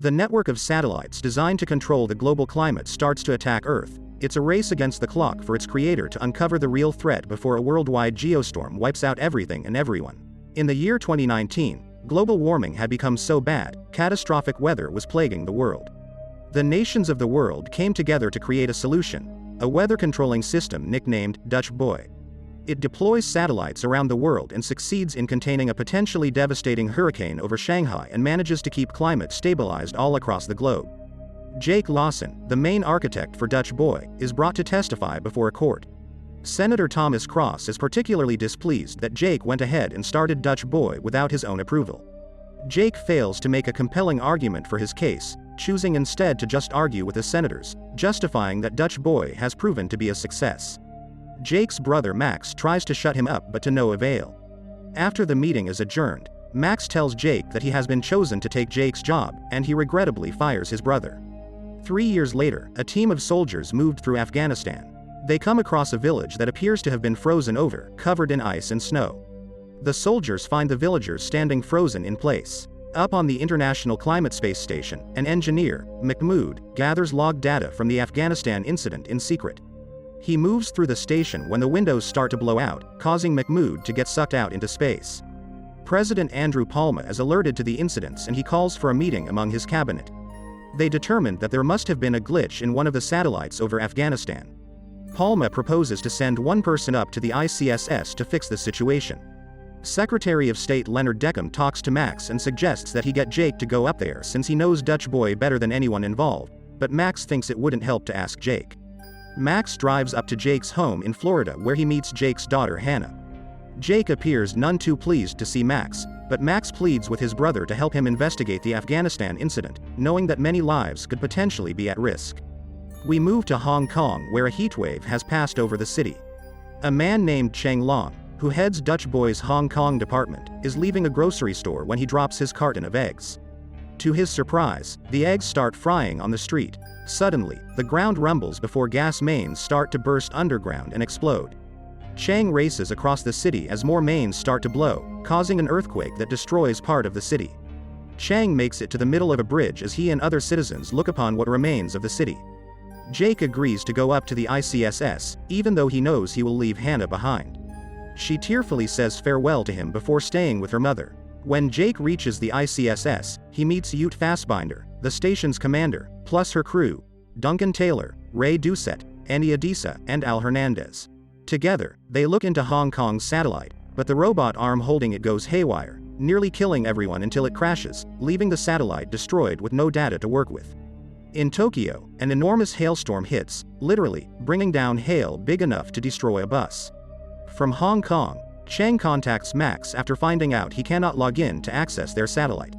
The network of satellites designed to control the global climate starts to attack Earth. It's a race against the clock for its creator to uncover the real threat before a worldwide geostorm wipes out everything and everyone. In the year 2019, global warming had become so bad, catastrophic weather was plaguing the world. The nations of the world came together to create a solution, a weather-controlling system nicknamed Dutch Boy. It deploys satellites around the world and succeeds in containing a potentially devastating hurricane over Shanghai and manages to keep climate stabilized all across the globe. Jake Lawson, the main architect for Dutch Boy, is brought to testify before a court. Senator Thomas Cross is particularly displeased that Jake went ahead and started Dutch Boy without his own approval. Jake fails to make a compelling argument for his case, choosing instead to just argue with the senators, justifying that Dutch Boy has proven to be a success. Jake's brother Max tries to shut him up but to no avail. After the meeting is adjourned, Max tells Jake that he has been chosen to take Jake's job, and he regrettably fires his brother. 3 years later, a team of soldiers moved through Afghanistan. They come across a village that appears to have been frozen over, covered in ice and snow. The soldiers find the villagers standing frozen in place. Up on the International Climate Space Station, an engineer, Mahmoud, gathers log data from the Afghanistan incident in secret. He moves through the station when the windows start to blow out, causing Mahmoud to get sucked out into space. President Andrew Palma is alerted to the incidents and he calls for a meeting among his cabinet. They determined that there must have been a glitch in one of the satellites over Afghanistan. Palma proposes to send one person up to the ICSS to fix the situation. Secretary of State Leonard Deckham talks to Max and suggests that he get Jake to go up there since he knows Dutch Boy better than anyone involved, but Max thinks it wouldn't help to ask Jake. Max drives up to Jake's home in Florida where he meets Jake's daughter Hannah. Jake appears none too pleased to see Max, but Max pleads with his brother to help him investigate the Afghanistan incident, knowing that many lives could potentially be at risk. We move to Hong Kong where a heatwave has passed over the city. A man named Cheng Long, who heads Dutch Boy's Hong Kong department, is leaving a grocery store when he drops his carton of eggs. To his surprise, the eggs start frying on the street. Suddenly, the ground rumbles before gas mains start to burst underground and explode. Cheng races across the city as more mains start to blow, causing an earthquake that destroys part of the city. Cheng makes it to the middle of a bridge as he and other citizens look upon what remains of the city. Jake agrees to go up to the ICSS, even though he knows he will leave Hannah behind. She tearfully says farewell to him before staying with her mother. When Jake reaches the ICSS, he meets Ute Fassbinder, the station's commander, plus her crew, Duncan Taylor, Ray Doucette, Annie Adisa, and Al Hernandez. Together, they look into Hong Kong's satellite, but the robot arm holding it goes haywire, nearly killing everyone until it crashes, leaving the satellite destroyed with no data to work with. In Tokyo, an enormous hailstorm hits, literally, bringing down hail big enough to destroy a bus. From Hong Kong, Cheng contacts Max after finding out he cannot log in to access their satellite.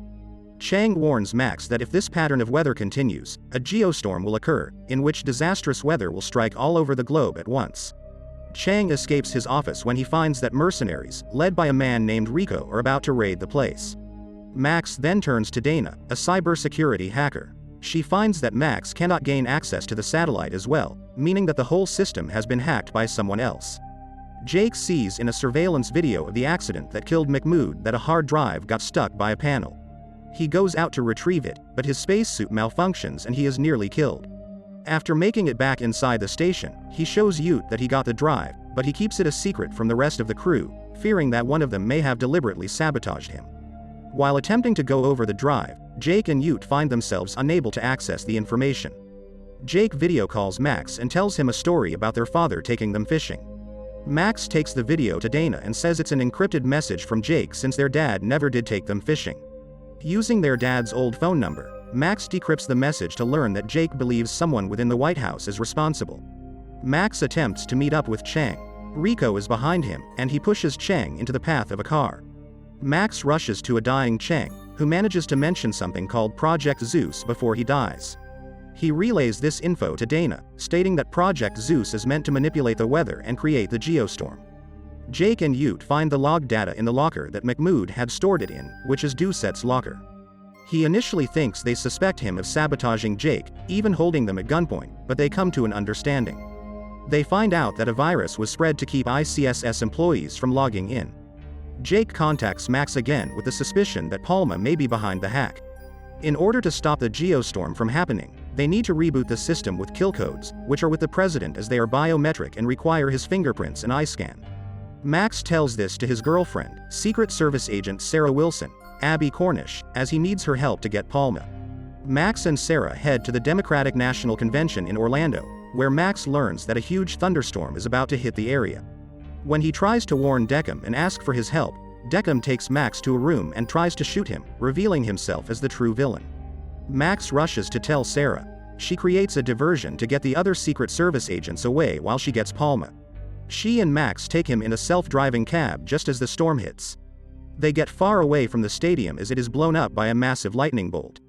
Cheng warns Max that if this pattern of weather continues, a geostorm will occur, in which disastrous weather will strike all over the globe at once. Cheng escapes his office when he finds that mercenaries, led by a man named Rico, are about to raid the place. Max then turns to Dana, a cybersecurity hacker. She finds that Max cannot gain access to the satellite as well, meaning that the whole system has been hacked by someone else. Jake sees in a surveillance video of the accident that killed Mahmoud that a hard drive got stuck by a panel. He goes out to retrieve it, but his spacesuit malfunctions and he is nearly killed. After making it back inside the station, he shows Ute that he got the drive, but he keeps it a secret from the rest of the crew, fearing that one of them may have deliberately sabotaged him. While attempting to go over the drive, Jake and Ute find themselves unable to access the information. Jake video calls Max and tells him a story about their father taking them fishing. Max takes the video to Dana and says it's an encrypted message from Jake since their dad never did take them fishing. Using their dad's old phone number, Max decrypts the message to learn that Jake believes someone within the White House is responsible. Max attempts to meet up with Cheng. Rico is behind him, and he pushes Cheng into the path of a car. Max rushes to a dying Cheng, who manages to mention something called Project Zeus before he dies. He relays this info to Dana, stating that Project Zeus is meant to manipulate the weather and create the geostorm. Jake and Ute find the log data in the locker that Mahmoud had stored it in, which is Doucette's locker. He initially thinks they suspect him of sabotaging Jake, even holding them at gunpoint, but they come to an understanding. They find out that a virus was spread to keep ICSS employees from logging in. Jake contacts Max again with the suspicion that Palma may be behind the hack. In order to stop the geostorm from happening, they need to reboot the system with kill codes, which are with the president as they are biometric and require his fingerprints and eye scan. Max tells this to his girlfriend, Secret Service agent Sarah Wilson, Abby Cornish, as he needs her help to get Palma. Max and Sarah head to the Democratic National Convention in Orlando, where Max learns that a huge thunderstorm is about to hit the area. When he tries to warn Deckham and ask for his help, Deckham takes Max to a room and tries to shoot him, revealing himself as the true villain. Max rushes to tell Sarah. She creates a diversion to get the other Secret Service agents away while she gets Palma. She and Max take him in a self-driving cab just as the storm hits. They get far away from the stadium as it is blown up by a massive lightning bolt.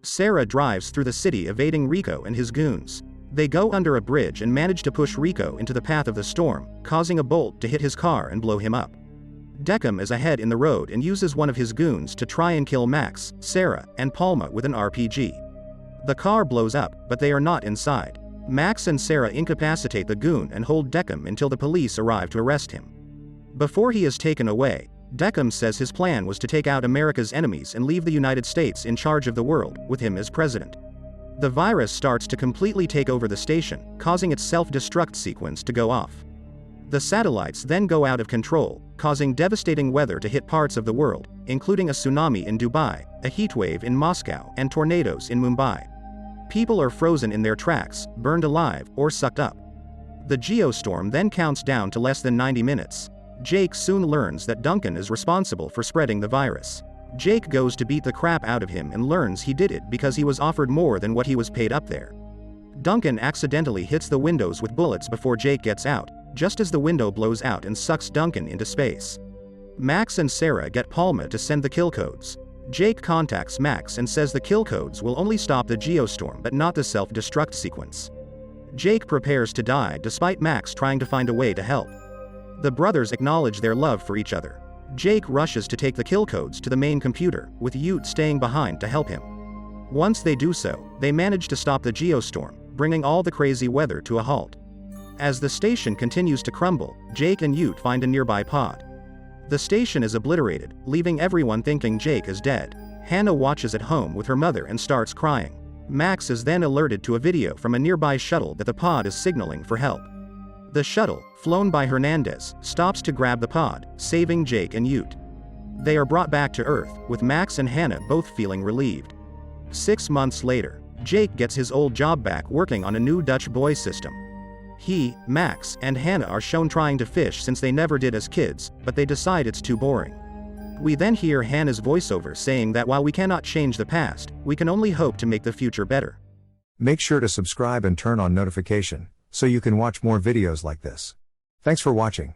Sarah drives through the city evading Rico and his goons. They go under a bridge and manage to push Rico into the path of the storm, causing a bolt to hit his car and blow him up. Deckham is ahead in the road and uses one of his goons to try and kill Max, Sarah, and Palma with an RPG. The car blows up, but they are not inside. Max and Sarah incapacitate the goon and hold Deckham until the police arrive to arrest him. Before he is taken away, Deckham says his plan was to take out America's enemies and leave the United States in charge of the world, with him as president. The virus starts to completely take over the station, causing its self-destruct sequence to go off. The satellites then go out of control, causing devastating weather to hit parts of the world, including a tsunami in Dubai, a heatwave in Moscow, and tornadoes in Mumbai. People are frozen in their tracks, burned alive, or sucked up. The geostorm then counts down to less than 90 minutes. Jake soon learns that Duncan is responsible for spreading the virus. Jake goes to beat the crap out of him and learns he did it because he was offered more than what he was paid up there. Duncan accidentally hits the windows with bullets before Jake gets out, just as the window blows out and sucks Duncan into space. Max and Sarah get Palma to send the kill codes. Jake contacts Max and says the kill codes will only stop the geostorm but not the self-destruct sequence. Jake prepares to die despite Max trying to find a way to help. The brothers acknowledge their love for each other. Jake rushes to take the kill codes to the main computer, with Ute staying behind to help him. Once they do so, they manage to stop the geostorm, bringing all the crazy weather to a halt. As the station continues to crumble, Jake and Ute find a nearby pod. The station is obliterated, leaving everyone thinking Jake is dead. Hannah watches at home with her mother and starts crying. Max is then alerted to a video from a nearby shuttle that the pod is signaling for help. The shuttle, flown by Hernandez, stops to grab the pod, saving Jake and Ute. They are brought back to Earth, with Max and Hannah both feeling relieved. 6 months later, Jake gets his old job back working on a new Dutch boy system. He, Max, and Hannah are shown trying to fish since they never did as kids, but they decide it's too boring. We then hear Hannah's voiceover saying that while we cannot change the past, we can only hope to make the future better. Make sure to subscribe and turn on notification, so you can watch more videos like this. Thanks for watching.